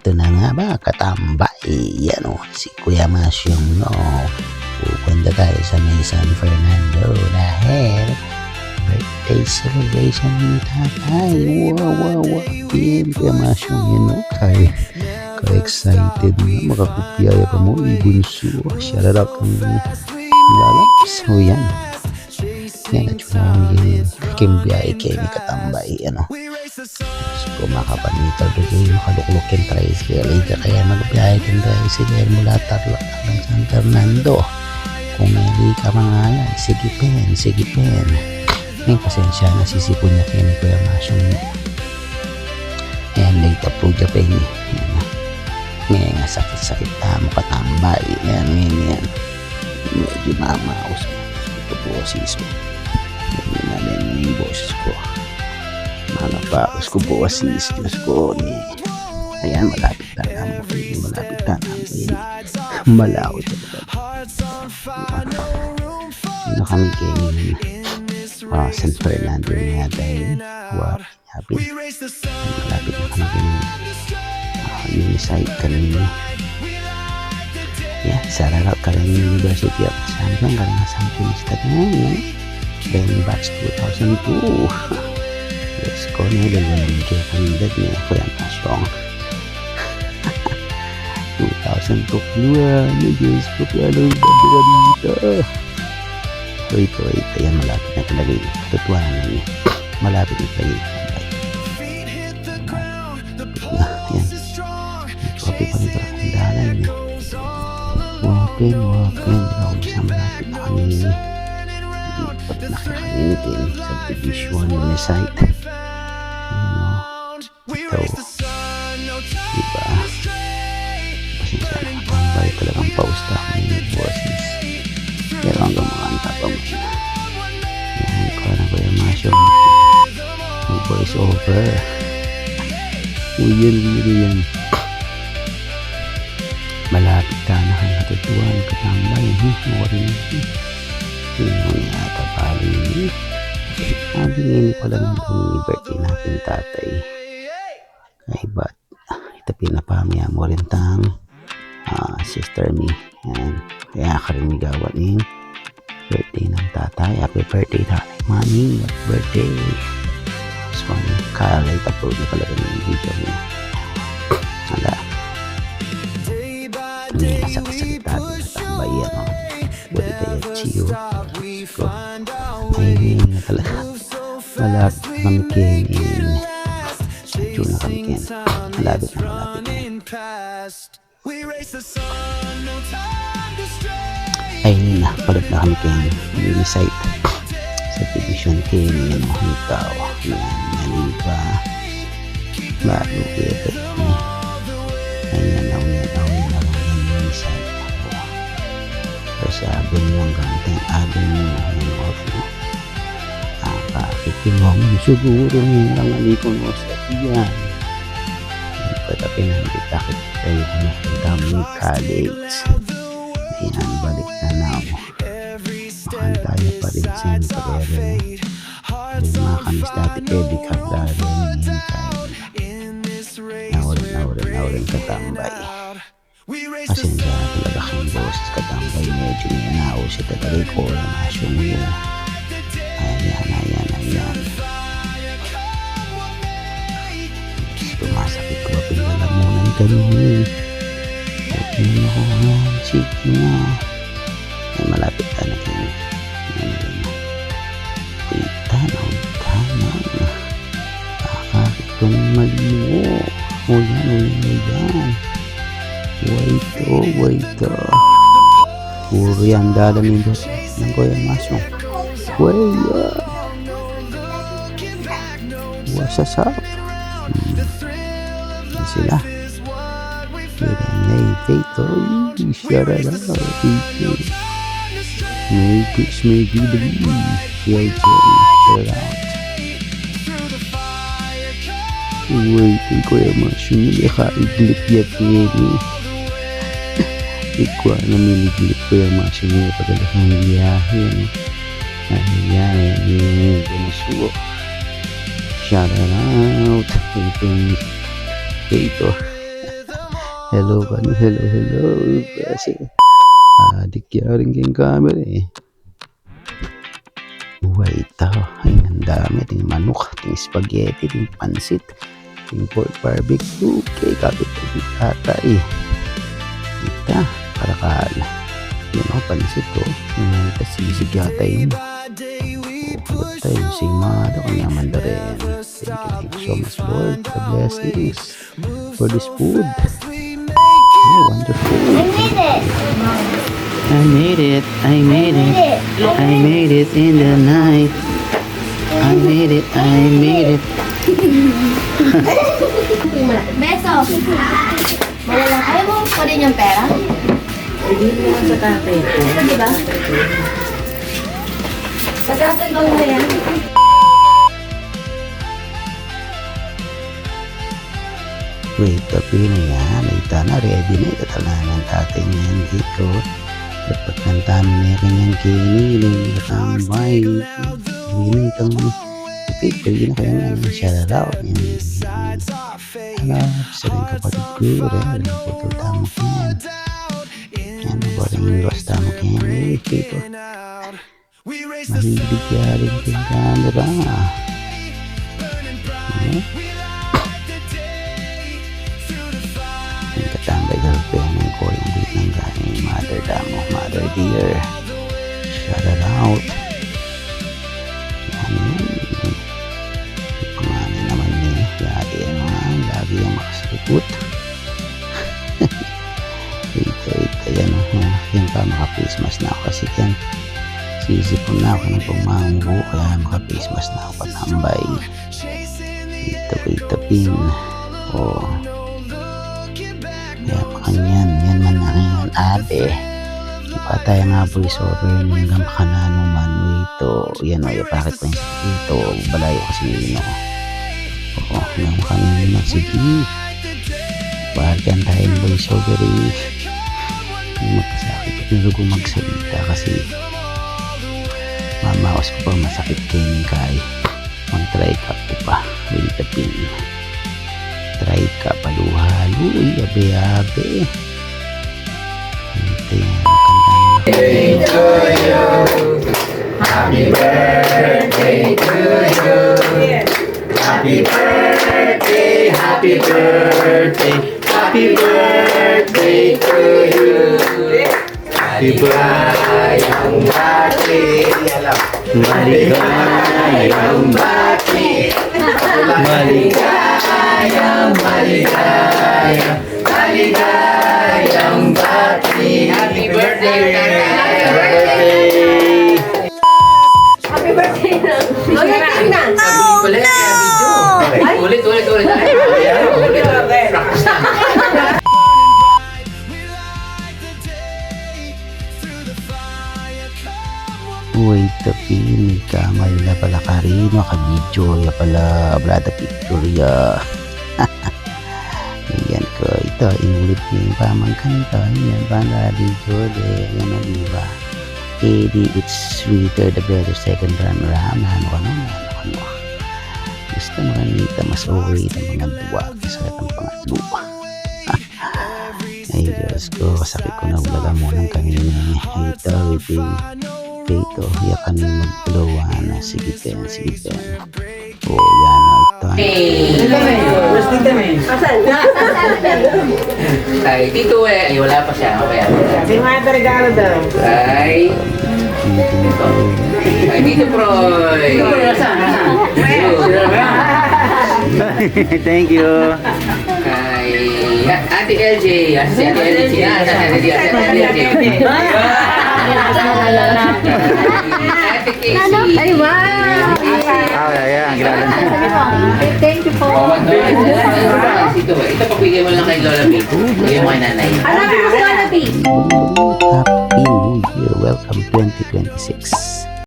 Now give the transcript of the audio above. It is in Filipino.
Ito na nga ba, katambay. Yan o, si Kuya Masyong, no. Pupunta tayo sa may San Fernando dahil birthday celebration ni tatay. Wow. Kim, Kuya Masyong, yan o. Ka-excited na makakupiyaya pa mo. Ibunso, shoutout ng lalabs. So yan. Yan at yung Kim Biyahe kay may katambay. Ano. So makapanito doon yung kaluklok yung tricycle. Kaya magbiyahe yung tricycle mula Tarlac hanggang San Fernando. Kung hindi ka mangalan, sige pen. Ngayon pasensya na sisipon niya kayo ni Kuya Masyong. Ayan, late upload niya pa yun. Ngayon nga sakit mo katambay. Ayan. Medyo mamaos mo. Ito boses mo. Ganyan namin yung boses ko. Mga paos ko boses. Diyos ko. Ayan, malapit na namin. Malaw talaga. Ano kami kay San Fernando na yata yun. Malapit na kami kay Unisite kanina. Ya, sarap kalian University of Samsung karena Samsung Instagram dan batch 2002. Yes, ko na dalawang medyo kanilad niya ako yung Masyong. 2002 na Diyos ko ano yung gagawa dito. Ito, yan malapit na talaga yung katotohanan niya. Malapit na talaga yung yan. Copy pa nito ang dahanan niya. Walking, ako sa malapit na kanini. Lipat na kaninitin sa division ng site. Ayan o. Ito. Diba? Pasensya na katambay talagang pausta ako ng boses. Pero hanggang makanta pa mo na. Ayan ko na Kuya Masyong. Mag voice over. Yan. Malapit ka na kay katutuan katambay. Yun yata pali. Abingin ko lang ang pamili birthday natin tatay. Ay ba't ito pinapamaya mo rin tang sister ni. Yan. Kaya karimigawan yung birthday ng tatay. Happy birthday tatay mami. Happy birthday. So kalay upload na talaga ng video niya. Hala. May masakit natin katambay yan o. Buti tayo chiyo. Ay na talaga. Malapit na kami kainin. Medyo na kami kainin. Malapit na. Ay na. Palap na kami kainin. Unisite. Sa division kainin. Yan o. Ikaw. Naliba. Bago kaya ni. Ayan na. Unisite. Sabi niyo ang ganteng avenue ng office. Kakikimong siguro nilang alikon mo sa iyan. Patapin ang bitakit kayo na ng college. Ayan, balik na ako. Makan tayo pa rin sa yung pagkere. Yung mga kamis dati pwede ka dahil yung Nauran katambay. Pasensya na talaga kang boss katambay. Medyo ninao siya talaga ko na Masyong mo. Ayan. Sumasakit ko ba pinalamunan kami. Sige na ako. Sige na. Ay malapit ka na kayo. Tanaw. Kakakitong malimo. O yan. Wait. Puro yan dalamin dos ng Kuya Masyong. Kuya. What's up? Sila. Ito. Shout out. Maybe believe. Shout out. Wait, Kuya Masyong. Ikaiglit yat ngayon. Ikaw na miniglit Kuya Masyong. Pagkalakang biyahe. Ayan. Ganasuo. Shout out. Ito. Hello ka no, hello. Kasi, adik yaring kayong camera eh. Buhay ito. Ay, ang dami. Ting manok, ting spaghetti, ting pansit, ting pork barbecue. Okay, kapit ang tatay. Ita, karakal. Yun o, pansit o. Ito, sisig yata yun. Ba't tayo sigmado kang naman na rin. Thank you so much, Lord, for the blessings for this food. Oh, wonderful. I made it. I made it. I made it in the night. I made it. Beso. Ayaw mo pa rin yung pera? Hindi mo sa tatay ko. Di ba? Pagkatay ko na yan. Wait, tapi na yan. Ita na, ready na. Itatala ng tatay niyan dito. Dapat kantahan na yung kanyang kiniling. Katambay. Hindi kang pwede na kayo nga. Shout out. Sa rin kapatid ko rin. Putol tamo ka yan. Yan, boring yung lost tamo ka yan. Dito. Mahilig yarin kayong camera. Ang katambay girlfriend ko yung bit ng galing mother damo, mother dear. Shout out. Pangalan naman ni lagi yung lagi yung makasarikot. Ito yan yan pa maka-Christmas na ako kasi yan sisipon na ako ng pumanggo kaya maka-Christmas na ako patambay. Ito pin. Oh. Kaya pakanyan, yan man na yan, ate. Patay nga voice over hanggang makanano man. Ito, yan o, bakit pa yung ito, balayo kasi yun o. Oo, hanggang makanano man, sige. Bakit tayong voice over eh. Magkasakit, pero kung magsalita kasi mamawas ko pa masakit kayo kay mag-try ka po pa. Wait a pin. Try ka paluhalo. Uy, abe-abe. Ito yan. Birthday to you. Happy birthday to you. Happy birthday, happy birthday, happy birthday to you. Happy maligayang bati. Maligayang bati. Maligayang bati. Happy birthday, Happy birthday. Happy birthday na. Ulit na. Ulit, ulit, ulit, ulit. Practice na. Uy, tapi may kamay na pala karino. Ka-video ya pala. Brada Victoria. Ayan ko. Ito, inulit niya yung pamangkanta. Ayan, banda video. Ayan na, diba? It's sweeter the better second time around. Ano ka nun? Gusto makanita mas okay ng mga duwa sa katang pangatlo. Ay Diyos ko, sakit ko na ulaga mo ng kanina. Ay ito, yakan yung magpulawan. Sige pen. Oh, yan na ito. Ay, dito eh. Ay, wala pa siya. Okay. Kasi mga regalo daw. Ay, ay, dito, Proy. Thank you. Ay, Ate LJ. Si Ate LJ. Ate LJ. Ate Casey. Ay, wow! Ayan, grabe. Thank you po. Ito, pabigay mo lang kay Lola B. Bigay mo kay nanay. Ano ba gusto na, P? Happy New Year. Welcome 2026.